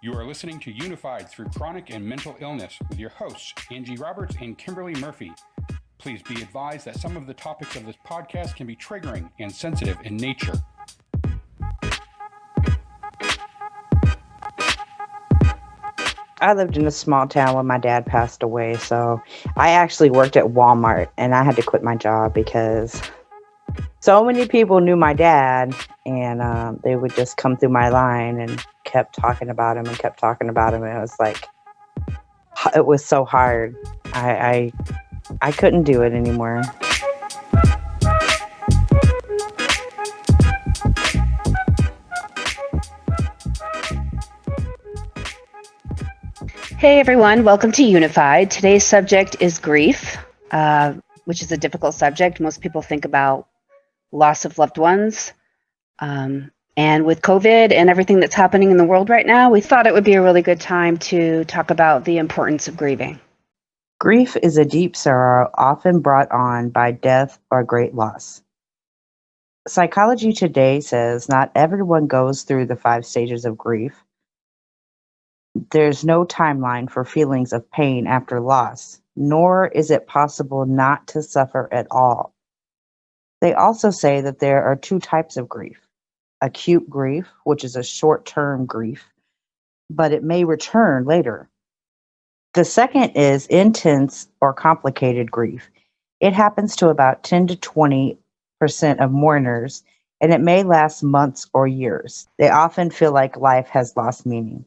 You are listening to Unified Through Chronic and Mental Illness with your hosts, Angie Roberts and Kimberly Murphy. Please be advised that some of the topics of this podcast can be triggering and sensitive in nature. I lived in a small town when my dad passed away, so I actually worked at Walmart, and I had to quit my job because so many people knew my dad, and they would just come through my line and kept talking about him and kept talking about him. And it was like, it was so hard. I couldn't do it anymore. Hey everyone, welcome to Unified. Today's subject is grief, which is a difficult subject. Most people think about loss of loved ones. And with COVID and everything that's happening in the world right now, we thought it would be a really good time to talk about the importance of grieving. Grief is a deep sorrow often brought on by death or great loss. Psychology Today says not everyone goes through the 5 stages of grief. There's no timeline for feelings of pain after loss, nor is it possible not to suffer at all. They also say that there are 2 types of grief. Acute grief, which is a short-term grief, but it may return later. The second is intense or complicated grief. It happens to about 10 to 20% of mourners, and it may last months or years. They often feel like life has lost meaning.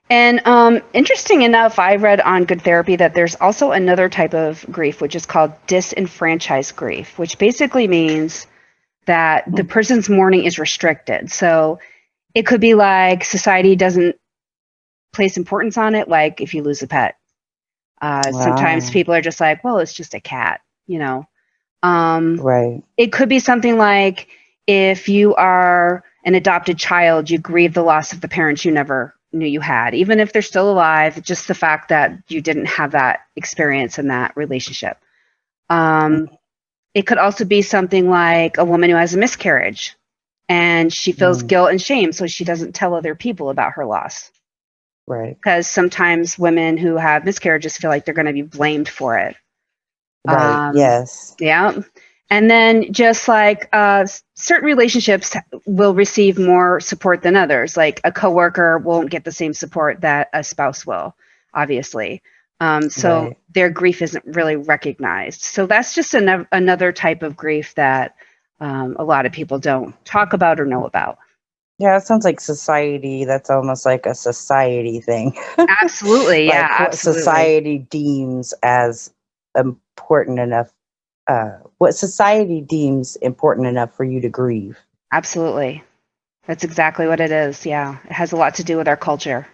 And interesting enough, I read on Good Therapy that there's also another type of grief, which is called disenfranchised grief, which basically means that the person's mourning is restricted. So it could be like society doesn't place importance on it, like if you lose a pet. Sometimes people are just like, well, it's just a cat, you know. Right. It could be something like if you are an adopted child, you grieve the loss of the parents you never knew you had, even if they're still alive, just the fact that you didn't have that experience in that relationship. It could also be something like a woman who has a miscarriage and she feels guilt and shame, so she doesn't tell other people about her loss. Right. Because sometimes women who have miscarriages feel like they're going to be blamed for it. Right. Yes. Yeah. And then just like certain relationships will receive more support than others. Like a coworker won't get the same support that a spouse will, obviously. So their grief isn't really recognized. So that's just another type of grief that a lot of people don't talk about or know about. Yeah, it sounds like society. That's almost like a society thing. Absolutely. Like Yeah, what absolutely. society deems as important enough. What society deems important enough for you to grieve. Absolutely. That's exactly what it is. Yeah. It has a lot to do with our culture.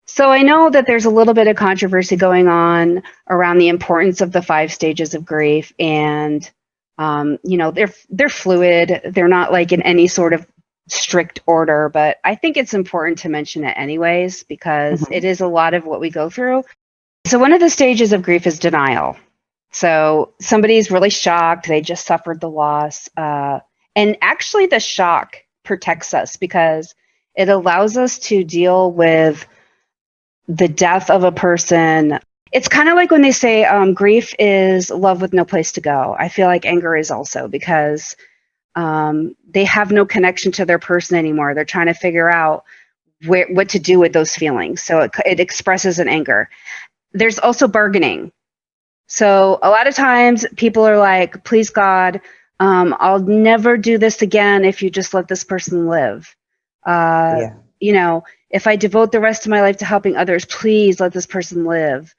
So I know that there's a little bit of controversy going on around the importance of the 5 stages of grief. And, they're fluid. They're not like in any sort of strict order, but I think it's important to mention it anyways, because it is a lot of what we go through. So one of the stages of grief is denial. So somebody's really shocked. They just suffered the loss. And actually the shock protects us because it allows us to deal with the death of a person. It's kind of like when they say grief is love with no place to go. I feel like anger is also, because they have no connection to their person anymore. They're trying to figure out what to do with those feelings. So it expresses an anger. There's also bargaining. So a lot of times people are like, please God, I'll never do this again if you just let this person live. If I devote the rest of my life to helping others, please let this person live.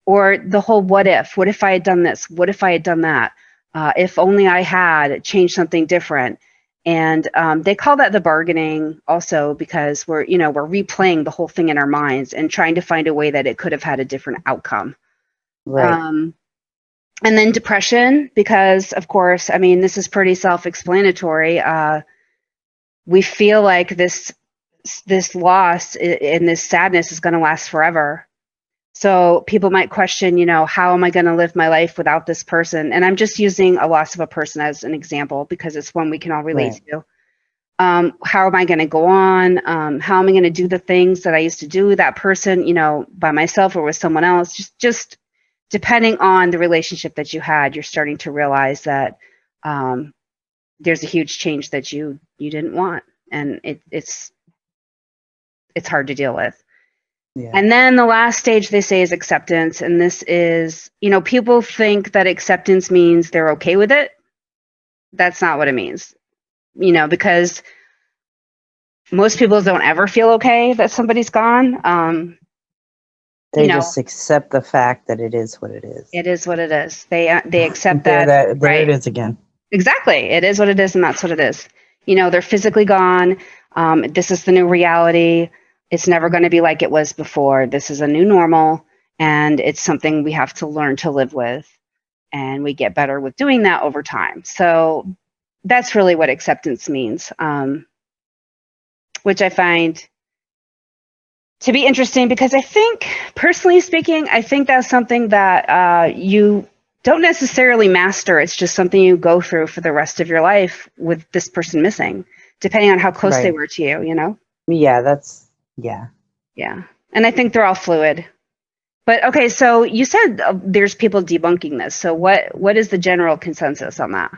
Or the whole what if I had done this? What if I had done that? If only I had changed something different. And they call that the bargaining also, because we're replaying the whole thing in our minds and trying to find a way that it could have had a different outcome. Right. And then depression, because of course, this is pretty self-explanatory. We feel like this loss and this sadness is going to last forever. So people might question, how am I going to live my life without this person? And I'm just using a loss of a person as an example because it's one we can all relate to. How am I going to go on? How am I going to do the things that I used to do with that person, by myself or with someone else? Just depending on the relationship that you had, you're starting to realize that there's a huge change that you didn't want, and it's hard to deal with. Yeah. And then the last stage they say is acceptance, and this is, people think that acceptance means they're okay with it. That's not what it means, because most people don't ever feel okay that somebody's gone. They just accept the fact that it is what it is. It is what it is. They accept there that. There right. it is again. Exactly. It is what it is, and that's what it is. They're physically gone. This is the new reality. It's never going to be like it was before. This is a new normal, and it's something we have to learn to live with, and we get better with doing that over time. So that's really what acceptance means, which I find to be interesting, because I think, personally speaking, I think that's something that you don't necessarily master. It's just something you go through for the rest of your life with this person missing, depending on how close they were to you, Yeah, Yeah. And I think they're all fluid. But okay, so you said there's people debunking this. So what is the general consensus on that?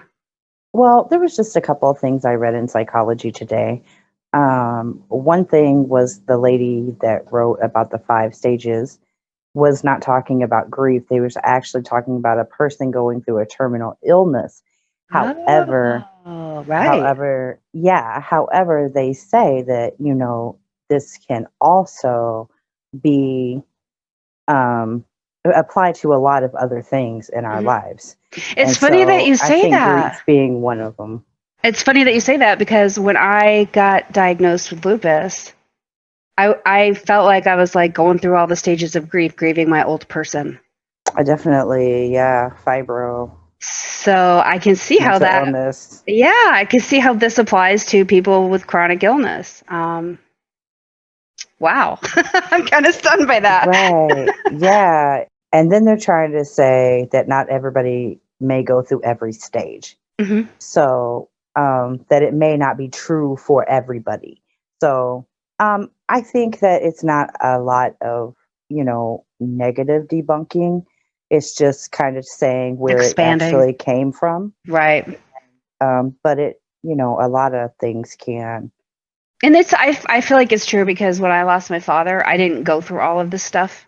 Well, there was just a couple of things I read in Psychology Today. One thing was the lady that wrote about the 5 stages was not talking about grief. They was actually talking about a person going through a terminal illness. However, right. However, they say that, this can also be apply to a lot of other things in our lives. It's funny that you say that. Grief being one of them. It's funny that you say that, because when I got diagnosed with lupus, I felt like I was like going through all the stages of grief, grieving my old person. I definitely, fibro. So I can see how that, illness. Yeah, I can see how this applies to people with chronic illness. Wow. I'm kind of stunned by that. Right. Yeah. And then they're trying to say that not everybody may go through every stage. Mm-hmm. So that it may not be true for everybody. So I think that it's not a lot of, negative debunking. It's just kind of saying where Expanding. It actually came from. Right. But it, a lot of things can. And I feel like it's true, because when I lost my father, I didn't go through all of this stuff.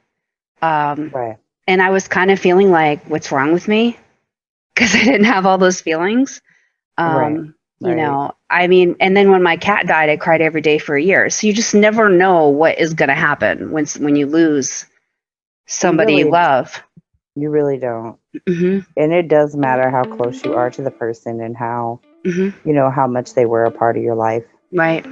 Right. And I was kind of feeling like, what's wrong with me? Because I didn't have all those feelings. Right. I mean, and then when my cat died, I cried every day for a year. So you just never know what is going to happen when you lose somebody you love. You really don't. Mm-hmm. And it does matter how close you are to the person and how, how much they were a part of your life. Right.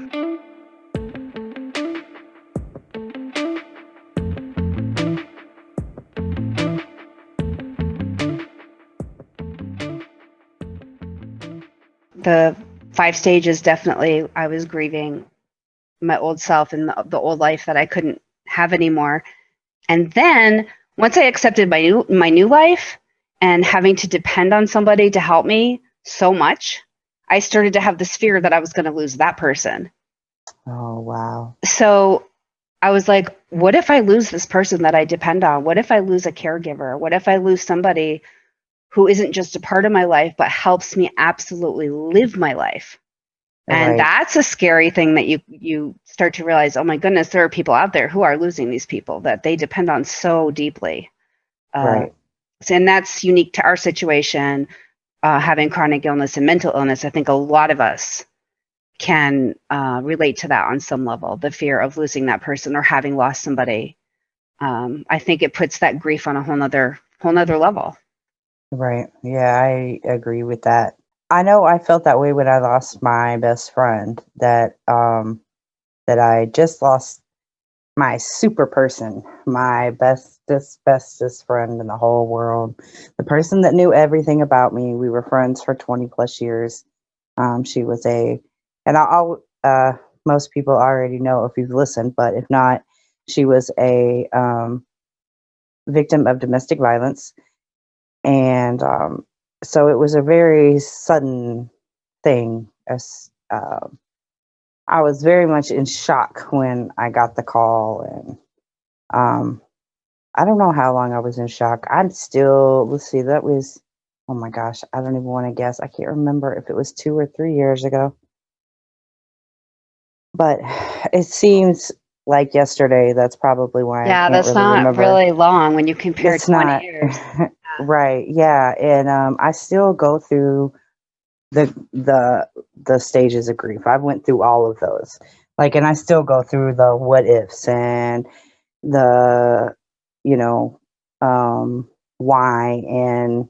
The 5 stages, definitely, I was grieving my old self and the old life that I couldn't have anymore. And then once I accepted my new life and having to depend on somebody to help me so much, I started to have this fear that I was going to lose that person. Oh, wow. So I was like, what if I lose this person that I depend on? What if I lose a caregiver? What if I lose somebody who isn't just a part of my life, but helps me absolutely live my life? And that's a scary thing, that you start to realize, oh my goodness, there are people out there who are losing these people that they depend on so deeply. Right. And that's unique to our situation, having chronic illness and mental illness. I think a lot of us can relate to that on some level, the fear of losing that person or having lost somebody. I think it puts that grief on a whole nother level. Right. Yeah, I agree with that. I know I felt that way when I lost my best friend, that I just lost my super person, my bestest friend in the whole world, the person that knew everything about me. We were friends for 20 plus years. She was most people already know if you've listened, but if not, she was a victim of domestic violence. And so it was a very sudden thing. I was very much in shock when I got the call, and I don't know how long I was in shock. I'm still, let's see, that was, oh my gosh, I don't even want to guess. I can't remember if it was 2 or 3 years ago, but it seems like yesterday. That's probably why I Yeah, can't that's really not remember. really long when you compare It's 20 not years. right. Yeah. And I still go through the the stages of grief. I went through all of those. Like, and I still go through the what ifs and the, you know, why, and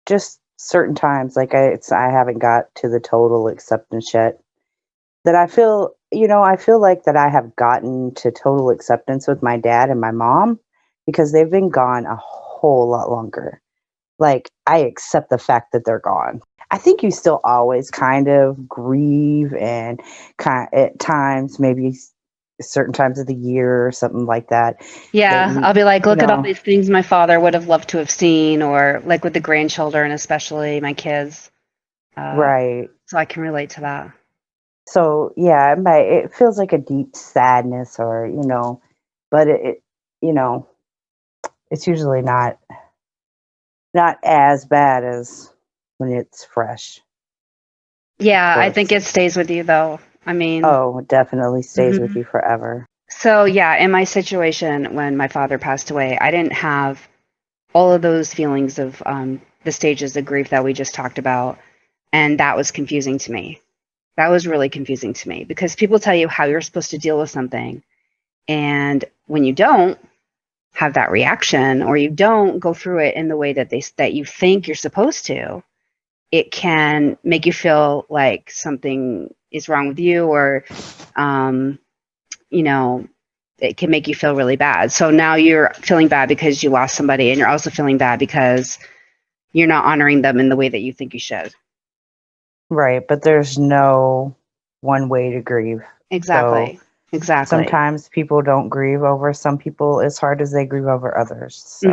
just certain times, like I haven't got to the total acceptance yet. That I feel, I feel like that I have gotten to total acceptance with my dad and my mom because they've been gone a whole lot longer. Like, I accept the fact that they're gone. I think you still always kind of grieve, and kind at times, maybe certain times of the year or something like that, that Yeah, you I'll be like, you look at all know these things my father would have loved to have seen, or like with the grandchildren, especially my kids. Uh, right. so I can relate to that. So yeah, it feels like a deep sadness, or but you know it's usually not as bad as when it's fresh, of Yeah, I think course. it stays with you though. I mean, Oh, it definitely stays with mhm. you forever. So yeah, in my situation when my father passed away, I didn't have all of those feelings of the stages of grief that we just talked about, and that was confusing to me. That was really confusing to me because people tell you how you're supposed to deal with something, and when you don't have that reaction or you don't go through it in the way that you think you're supposed to, it can make you feel like something is wrong with you, or um, you know, it can make you feel really bad. So now you're feeling bad because you lost somebody, and you're also feeling bad because you're not honoring them in the way that you think you should. Right, but there's no one way to grieve. So Exactly. Exactly. sometimes people don't grieve over some people as hard as they grieve over others. So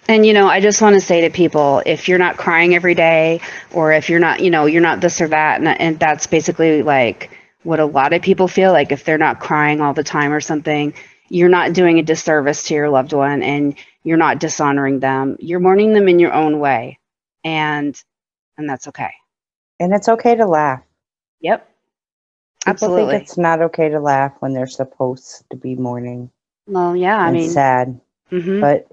And I just want to say to people, if you're not crying every day, or if you're not, you're not this or that, and that's basically like what a lot of people feel like, if they're not crying all the time or something, you're not doing a disservice to your loved one, and you're not dishonoring them. You're mourning them in your own way, and that's okay. and it's okay to laugh. Yep, People think absolutely. it's not okay to laugh when they're supposed to be mourning Well, yeah, I and mean, sad, hmm but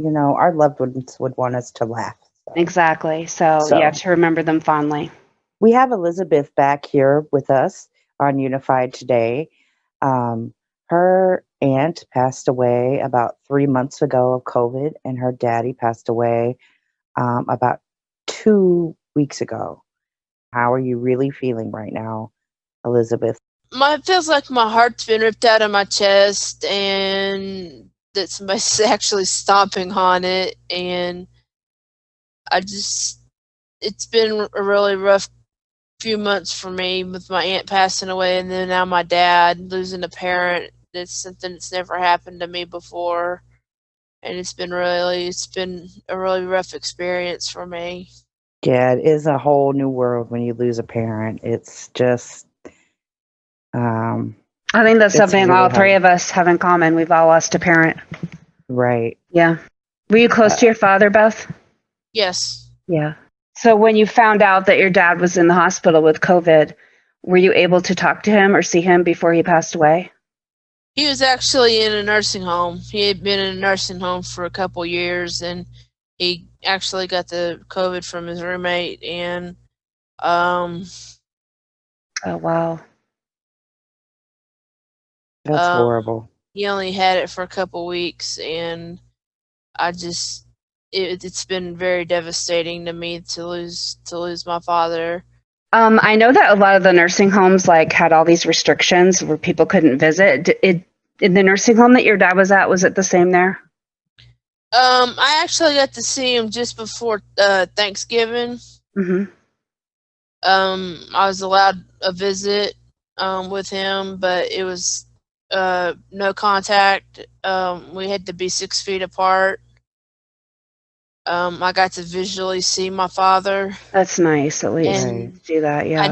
our loved ones would want us to laugh. exactly. So you have So to remember them fondly. we have Elizabeth back here with us on Unified today. Um, her aunt passed away about 3 months ago of COVID, and her daddy passed away about 2 weeks ago. How are you really feeling right now, Elizabeth? It feels like my heart's been ripped out of my chest, and that somebody's actually stomping on it. And I just, it's been a really rough few months for me with my aunt passing away, and then now my dad losing a parent. That's something that's never happened to me before, and it's been a really rough experience for me. Yeah, it is a whole new world when you lose a parent. It's just, um, I think that's it's something really all three hard. of us have in common. We've all lost a parent. Right. Yeah. Were you close to Uh, your father, Beth? Yes. Yeah. So when you found out that your dad was in the hospital with COVID, were you able to talk to him or see him before he passed away? He was actually in a nursing home. He had been in a nursing home for a couple years, and he actually got the COVID from his roommate, and um, Oh, wow. that's um, horrible. he only had it for a couple weeks, and I just it's been very devastating to me to lose my father. I know that a lot of the nursing homes like had all these restrictions where people couldn't visit. In the nursing home that your dad was it the same there? I actually got to see him just before Thanksgiving. Hmm. I was allowed a visit with him, but it was no contact. We had to be 6 feet apart. I got to visually see my father, That's nice, at least. Right. and Do that, yeah.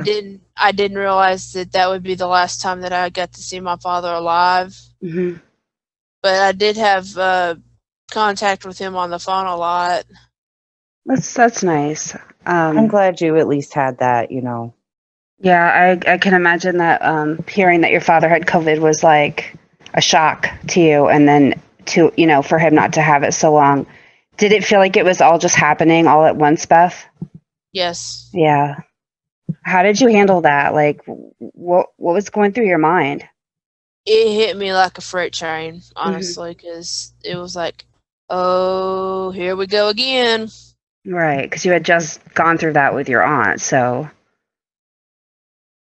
I didn't realize that would be the last time that I got to see my father alive. Hmm. But I did have contact with him on the phone a lot. That's nice. I'm glad you at least had that, you know. Yeah, I can imagine that hearing that your father had COVID was like a shock to you, and then to, for him not to have it so long. Did it feel like it was all just happening all at once, Beth? Yes. Yeah. How did you handle that? Like, what was going through your mind? It hit me like a freight train, honestly, because it was like, oh, here we go again. Right, because you had just gone through that with your aunt, so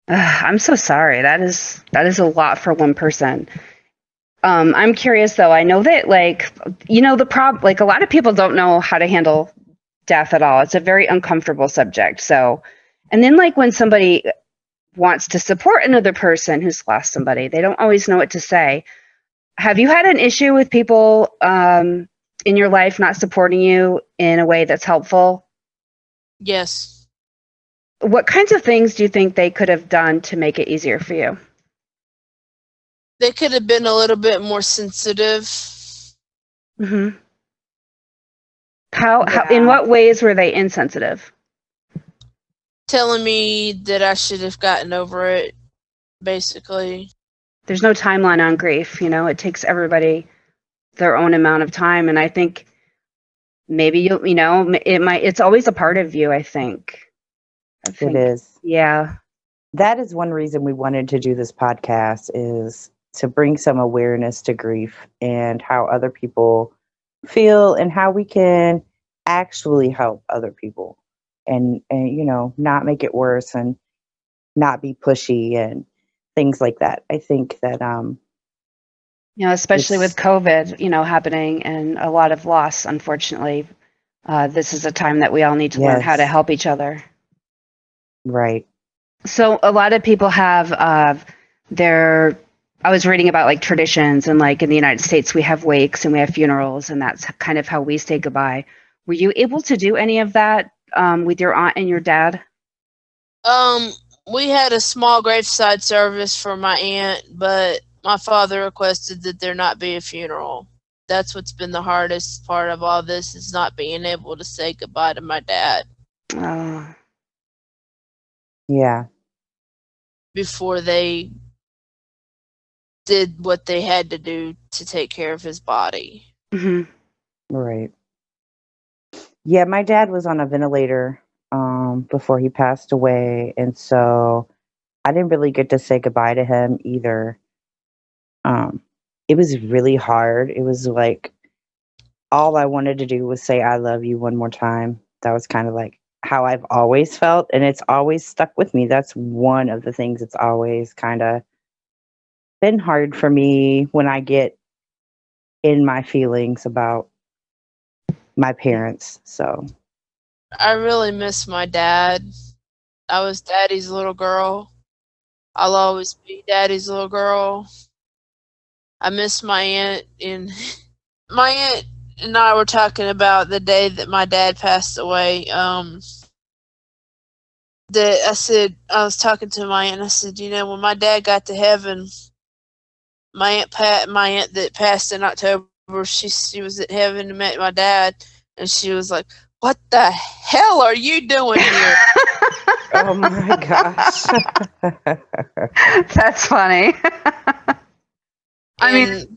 I'm so sorry. That is a lot for one person. I'm curious though. I know that like a lot of people don't know how to handle death at all. It's a very uncomfortable subject. So, and then like when somebody wants to support another person who's lost somebody, they don't always know what to say. Have you had an issue with people in your life not supporting you in a way that's helpful? Yes. What kinds of things do you think they could have done to make it easier for you? They could have been a little bit more sensitive. Mm-hmm. How Yeah. in what ways were they insensitive? Telling me that I should have gotten over it, basically. There's no timeline on grief. It takes everybody their own amount of time, and I think maybe it's always a part of you. I think It is. Yeah. That is one reason we wanted to do this podcast, is to bring some awareness to grief and how other people feel and how we can actually help other people and not make it worse and not be pushy and things like that. I think that Especially with COVID, happening and a lot of loss, unfortunately, this is a time that we all need to learn how to yes, help each other. right. So a lot of people have I was reading about like traditions, and like in the United States, we have wakes and we have funerals, and that's kind of how we say goodbye. Were you able to do any of that with your aunt and your dad? We had a small graveside service for my aunt, but my father requested that there not be a funeral. That's what's been the hardest part of all this, is not being able to say goodbye to my dad Yeah. before they did what they had to do to take care of his body. Mm-hmm. Right. Yeah, my dad was on a ventilator before he passed away, and so I didn't really get to say goodbye to him either. It was really hard. It was like all I wanted to do was say I love you one more time. That was kind of like how I've always felt, and it's always stuck with me. That's one of the things that's always kind of been hard for me when I get in my feelings about my parents. So, I really miss my dad. I was daddy's little girl. I'll always be daddy's little girl. I miss my aunt, and my aunt and I were talking about the day that my dad passed away. That I was talking to my aunt, and I said, when my dad got to heaven, my aunt that passed in October, she was at heaven and met my dad, and she was like, "What the hell are you doing here?" oh my gosh. That's funny. And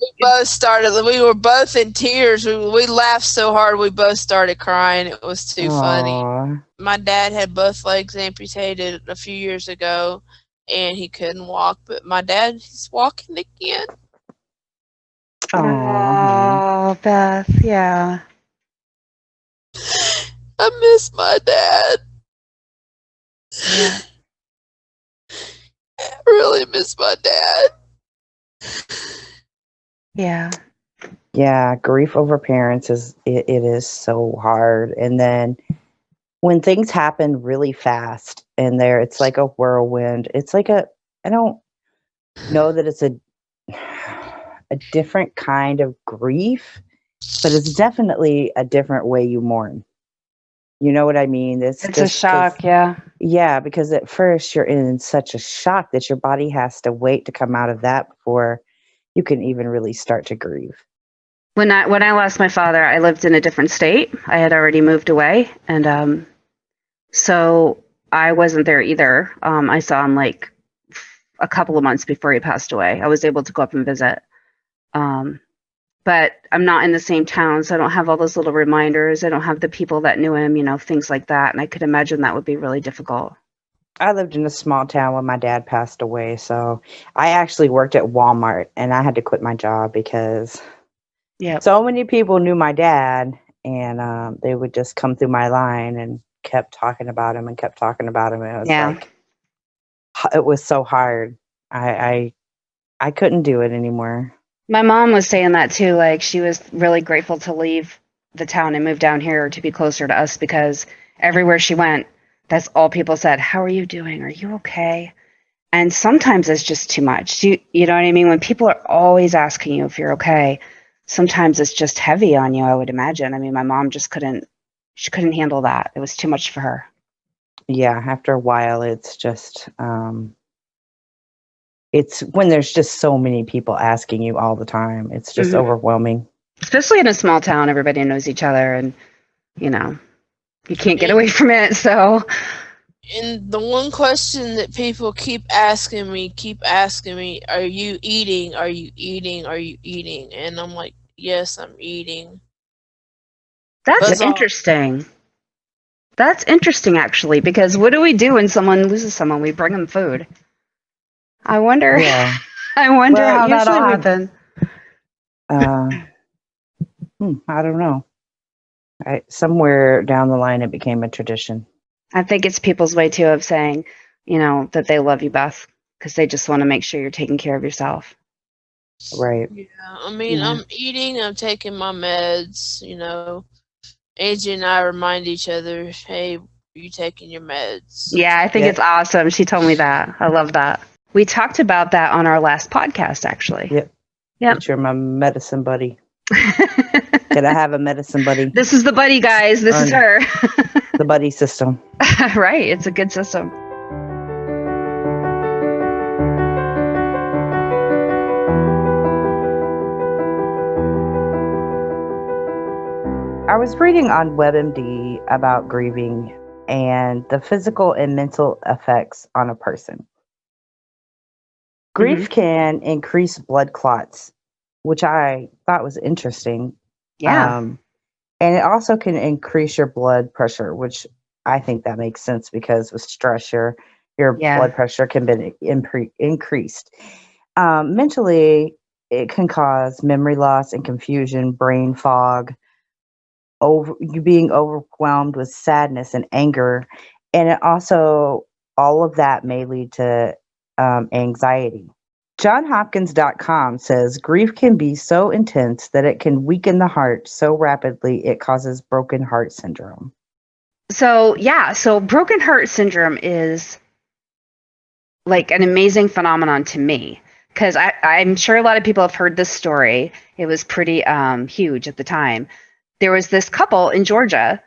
we were both in tears. We laughed so hard we both started crying. It was too funny. Aw. My dad had both legs amputated a few years ago, and he couldn't walk, but my dad, he's walking again. Aw. Oh, Beth, yeah. I miss my dad. Yeah. I really miss my dad. Yeah. Yeah, grief over parents it is so hard. And then when things happen really fast and it's like a whirlwind, it's like I don't know that it's a different kind of grief. but it's definitely a different way you mourn. You know what I mean? It's a just 'cause- shock, yeah. Yeah, because at first you're in such a shock that your body has to wait to come out of that before you can even really start to grieve. When I lost my father, I lived in a different state. I had already moved away, and so I wasn't there either. I saw him like a couple of months before he passed away. I was able to go up and visit. But I'm not in the same town, so I don't have all those little reminders. I don't have the people that knew him, things like that. And I could imagine that would be really difficult. I lived in a small town when my dad passed away, so I actually worked at Walmart and I had to quit my job because so many people knew my dad, and they would just come through my line and kept talking about him and kept talking about him. And it was like, it was so hard. I couldn't do it anymore. My mom was saying that too. Like, she was really grateful to leave the town and move down here to be closer to us, because everywhere she went, that's all people said. How are you doing? Are you okay? And sometimes it's just too much. You know what I mean? When people are always asking you if you're okay, sometimes it's just heavy on you, I would imagine. I mean, my mom just couldn't handle that. It was too much for her. Yeah, after a while, it's just, it's when there's just so many people asking you all the time. It's just overwhelming. Especially in a small town, everybody knows each other, and, you can't get away from it, so. And the one question that people keep asking me, are you eating? Are you eating? Are you eating? And I'm like, yes, I'm eating. That's interesting. That's interesting, actually, because what do we do when someone loses someone? We bring them food. I wonder. Yeah. I wonder how that'll happen. I don't know. Somewhere down the line, it became a tradition. I think it's people's way too of saying, that they love you, Beth, because they just want to make sure you're taking care of yourself. Right. Yeah, I mean, I'm eating, I'm taking my meds, Angie and I remind each other, hey, are you taking your meds? Yeah, I think it's awesome. She told me that. I love that. We talked about that on our last podcast, actually. Yep. You're my medicine buddy. Can I have a medicine buddy? This is the buddy, guys. This is her. The buddy system. Right. It's a good system. I was reading on WebMD about grieving and the physical and mental effects on a person. Grief can increase blood clots, which I thought was interesting. Yeah. And it also can increase your blood pressure, which I think that makes sense because with stress, your blood pressure can be increased. Mentally, it can cause memory loss and confusion, brain fog, you being overwhelmed with sadness and anger. And it also, all of that may lead to anxiety. JohnsHopkins.com says grief can be so intense that it can weaken the heart so rapidly it causes broken heart syndrome. So broken heart syndrome is like an amazing phenomenon to me, because I'm sure a lot of people have heard this story. It was pretty huge at the time. There was this couple in Georgia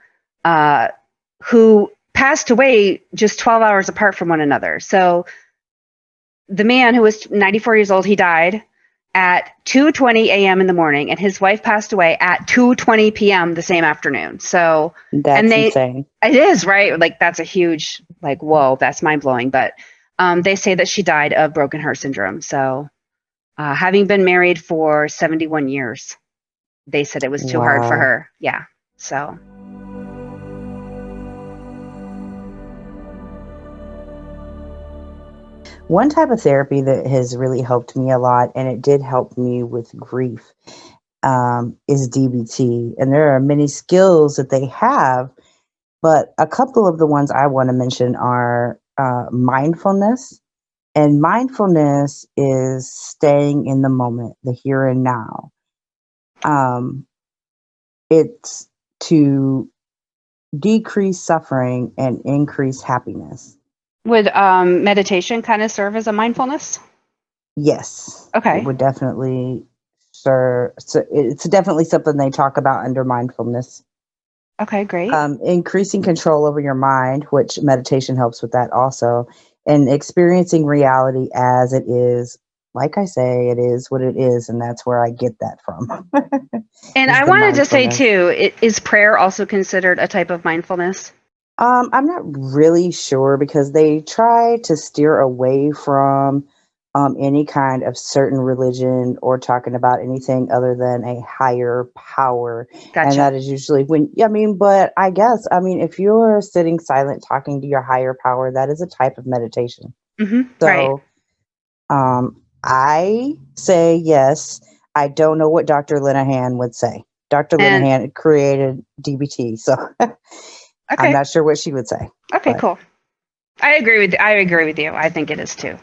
who passed away just 12 hours apart from one another. So the man, who was 94 years old, he died at 2:20 a.m. in the morning, and his wife passed away at 2:20 p.m. the same afternoon. So that's insane. It is, right? Like, that's a huge, like, whoa, that's mind blowing. But they say that she died of broken heart syndrome. So having been married for 71 years, they said it was too hard for her. Yeah. So. One type of therapy that has really helped me a lot, and it did help me with grief, is DBT. And there are many skills that they have, but a couple of the ones I want to mention are mindfulness. And mindfulness is staying in the moment, the here and now. It's to decrease suffering and increase happiness. Would meditation kind of serve as a mindfulness? Yes. Okay. It would definitely sure. So it's definitely something they talk about under mindfulness. Okay, great. Increasing control over your mind, which meditation helps with that also, and experiencing reality as it is. Like I say, it is what it is, and that's where I get that from. And Is I the wanted to say mindfulness. too, is prayer also considered a type of mindfulness? I'm not really sure because they try to steer away from any kind of certain religion or talking about anything other than a higher power. And Gotcha. that is usually when, I mean, but I guess, I mean, if you're sitting silent talking to your higher power, that is a type of meditation. Right. So I say yes. I don't know what Dr. Linehan would say. Dr. And Linehan created DBT, so I'm okay. not sure what she would say. Okay, But cool. I agree with you. I think it is too.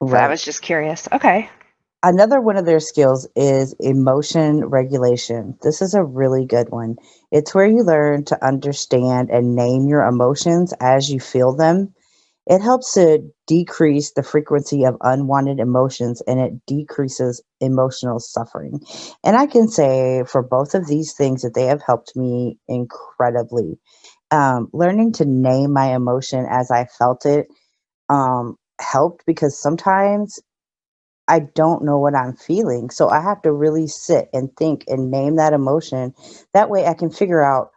So I right. was just curious. Okay. Another one of their skills is emotion regulation. This is a really good one. It's where you learn to understand and name your emotions as you feel them. It helps to decrease the frequency of unwanted emotions and it decreases emotional suffering. And I can say for both of these things that they have helped me incredibly. Learning to name my emotion as I felt it helped because sometimes I don't know what I'm feeling. So I have to really sit and think and name that emotion. That way I can figure out,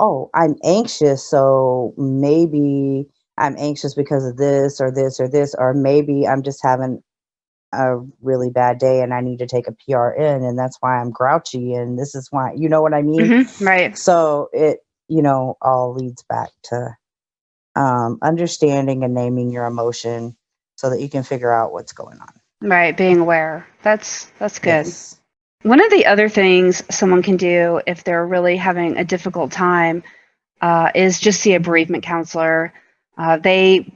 oh, I'm anxious. So maybe I'm anxious because of this or this or this, or maybe I'm just having a really bad day and I need to take a PRN and that's why I'm grouchy. And this is why, you know what I mean? Right. So it, all leads back to understanding and naming your emotion so that you can figure out what's going on. Right. Being aware. That's good. Yes. One of the other things someone can do if they're really having a difficult time is just see a bereavement counselor. They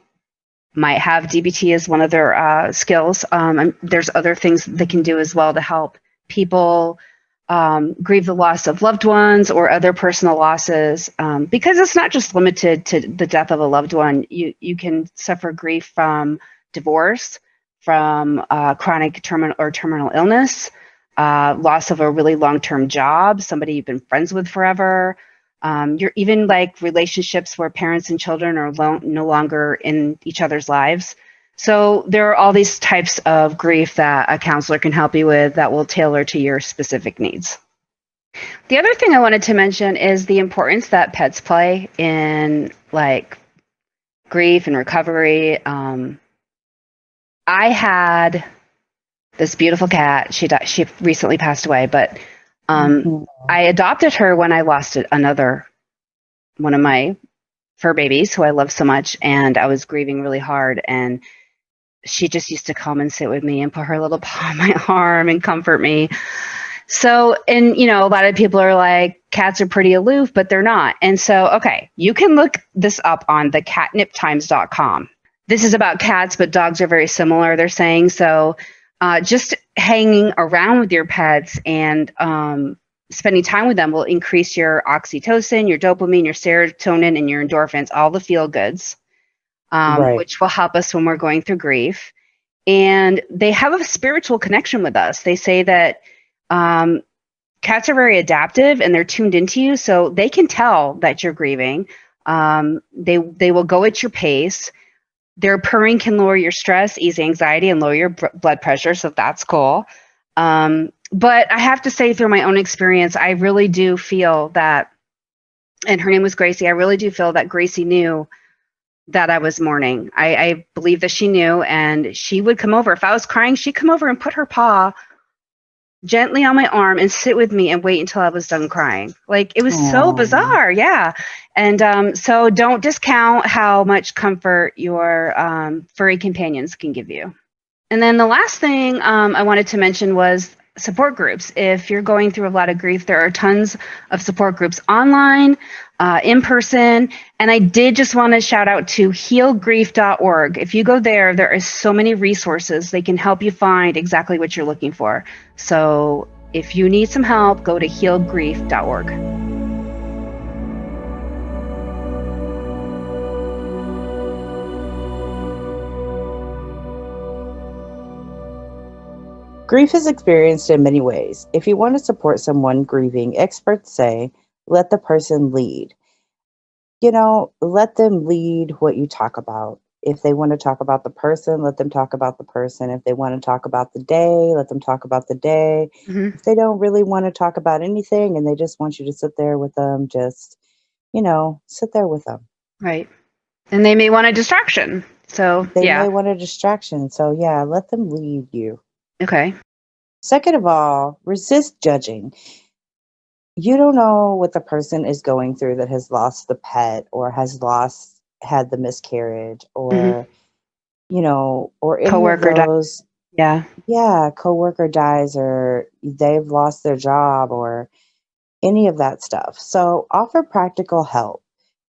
might have DBT as one of their skills. And there's other things they can do as well to help people grieve the loss of loved ones or other personal losses, because it's not just limited to the death of a loved one. You can suffer grief from divorce, from chronic terminal illness, loss of a really long-term job, somebody you've been friends with forever. You're even like relationships where parents and children are no longer in each other's lives. So there are all these types of grief that a counselor can help you with that will tailor to your specific needs. The other thing I wanted to mention is the importance that pets play in like grief and recovery. I had this beautiful cat. She recently passed away, but I adopted her when I lost another one of my fur babies who I love so much, and I was grieving really hard. And she just used to come and sit with me and put her little paw on my arm and comfort me. So, and a lot of people are like, cats are pretty aloof, but they're not. And so, okay, you can look this up on the catniptimes.com. This is about cats, but dogs are very similar, they're saying. So, just hanging around with your pets and spending time with them will increase your oxytocin, your dopamine, your serotonin, and your endorphins, all the feel goods, Right. which will help us when we're going through grief. And they have a spiritual connection with us. They say that cats are very adaptive and they're tuned into you, so they can tell that you're grieving. They will go at your pace. Their purring can lower your stress, ease anxiety, and lower your blood pressure, so that's cool. But I have to say, through my own experience, I really do feel that, and her name was Gracie, I really do feel that Gracie knew that I was mourning. I believe that she knew, and she would come over. If I was crying, she'd come over and put her paw gently on my arm and sit with me and wait until I was done crying. Like, it was so bizarre. Yeah. And so don't discount how much comfort your furry companions can give you. And then the last thing I wanted to mention was support groups. If you're going through a lot of grief, there are tons of support groups online, in person. And I did just want to shout out to healgrief.org. If you go there, there are so many resources. They can help you find exactly what you're looking for. So if you need some help, go to healgrief.org. Grief is experienced in many ways. If you want to support someone grieving, experts say, let the person lead. Let them lead what you talk about. If they want to talk about the person, let them talk about the person. If they want to talk about the day, let them talk about the day. Hmm. If they don't really want to talk about anything and they just want you to sit there with them, just, sit there with them. Right. And they may want a distraction. So, They yeah. may want a distraction. So, yeah, let them lead you. Okay. Second of all, resist judging. You don't know what the person is going through that has lost the pet or had the miscarriage Hmm. or any of Coworker. those. Yeah. Yeah, coworker dies or they've lost their job or any of that stuff. So offer practical help.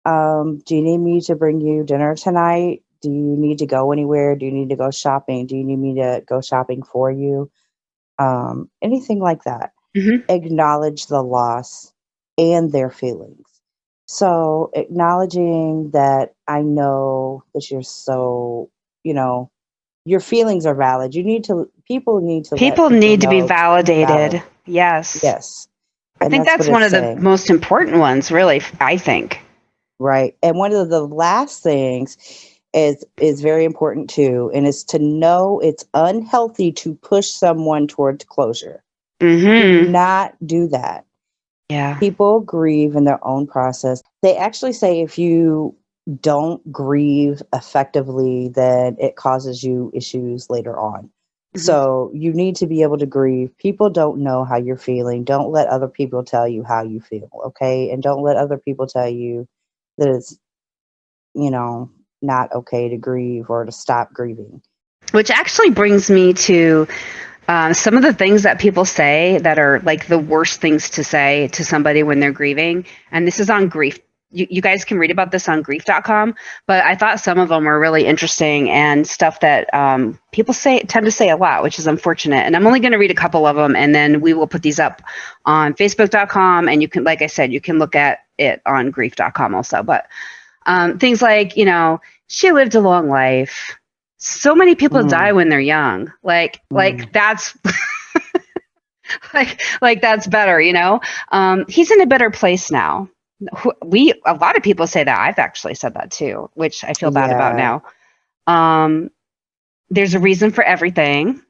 Do you need me to bring you dinner tonight? Do you need to go anywhere? Do you need to go shopping? Do you need me to go shopping for you? Anything like that. Hmm. Acknowledge the loss and their feelings. So acknowledging that I know that you're so, your feelings are valid. People need to let People people need to be know valid. validated. Yes. Yes. I And think that's what that's one it's of the saying. most important ones, really, I think. Right. And one of the last things is very important too, and is to know it's unhealthy to push someone towards closure. Do Hmm. not do that. Yeah. People grieve in their own process. They actually say if you don't grieve effectively, then it causes you issues later on. Hmm. So you need to be able to grieve. People don't know how you're feeling. Don't let other people tell you how you feel, okay? And don't let other people tell you that it's, not okay to grieve or to stop grieving. Which actually brings me to some of the things that people say that are like the worst things to say to somebody when they're grieving. And this is on grief. You guys can read about this on grief.com, but I thought some of them were really interesting and stuff that people tend to say a lot, which is unfortunate. And I'm only going to read a couple of them, and then we will put these up on facebook.com. And you can, like I said, you can look at it on grief.com also. But things like, she lived a long life. So many people die Mm, when they're young. Like mm, that's like that's better, He's in a better place now. A lot of people say that. I've actually said that too, which I feel bad about yeah, now. Um, there's a reason for everything.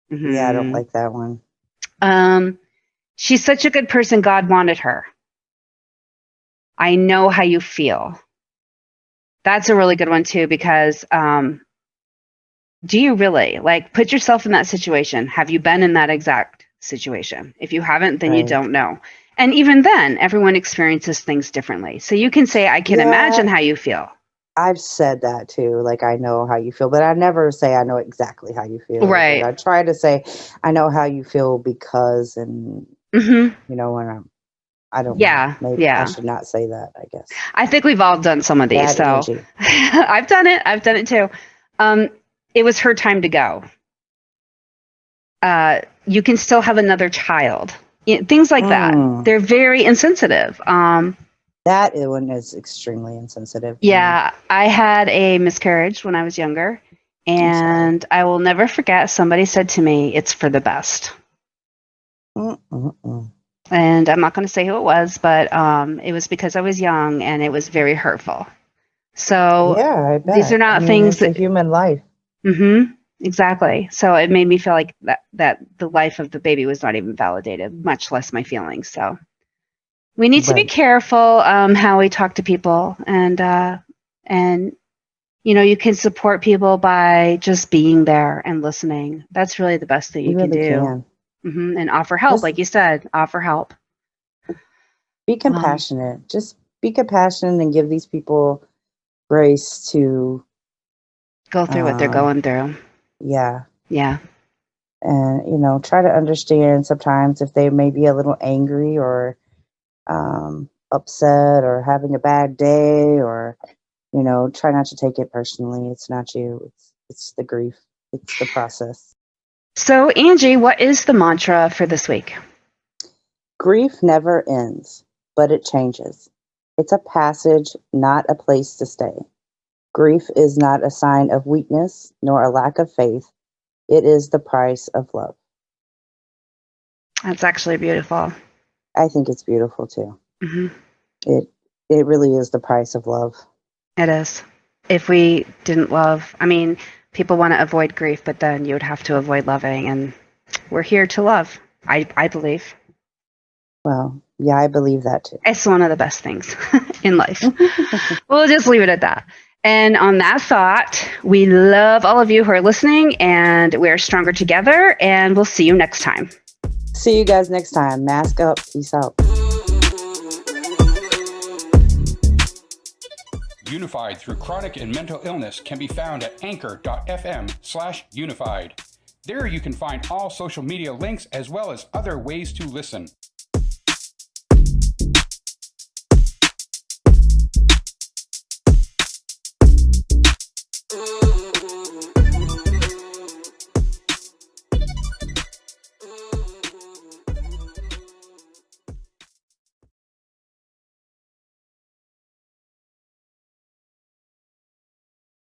yeah, I don't Hmm. like that one. She's such a good person. God wanted her. I know how you feel. That's a really good one too, because do you really like put yourself in that situation? Have you been in that exact situation? If you haven't, then you Right. don't know. And even then, everyone experiences things differently. So you can say, I can Yeah, imagine how you feel. I've said that too. Like, I know how you feel, but I never say I know exactly how you feel. But Right. I try to say I know how you feel because, and Hmm. when I don't know. Yeah. Maybe I Yeah. should not say that, I guess. I think we've all done some of these. Bad So energy. I've done it. I've done it too. Um, it was her time to go. You can still have another child. Things like that. Mm, They're very insensitive. that one is extremely insensitive to me. Yeah, I had a miscarriage when I was younger, I'm sorry. and I will never forget somebody said to me, "It's for the best." Mm-mm-mm. And I'm not going to say who it was, but it was because I was young and it was very hurtful. So Yeah, I these are bet. I not mean, things it's a that, human life. exactly. So it made me feel like that the life of the baby was not even validated, much less my feelings. So we need to be Right. careful how we talk to people, and you can support people by just being there and listening. That's really the best thing You you can really do. can. And offer help, Just like you said, offer help. be Um, compassionate. Just be compassionate and give these people grace to, go through what they're um, going through. yeah, Yeah. and try to understand sometimes if they may be a little angry or upset or having a bad day, or try not to take it personally. It's not you. It's the grief. It's the process. So, Angie, what is the mantra for this week? Grief never ends, but it changes. It's a passage, not a place to stay. Grief is not a sign of weakness nor a lack of faith. It is the price of love. That's actually beautiful. I think it's beautiful too. Hmm. It really is the price of love. It is. If we didn't love, I mean, people want to avoid grief, but then you would have to avoid loving. And we're here to love, I believe. Well, yeah, I believe that too. It's one of the best things in life. We'll just leave it at that. And on that thought, we love all of you who are listening, and we're stronger together, and we'll see you next time. See you guys next time. Mask up. Peace out. Unified Through Chronic and Mental Illness can be found at anchor.fm/unified. There you can find all social media links as well as other ways to listen.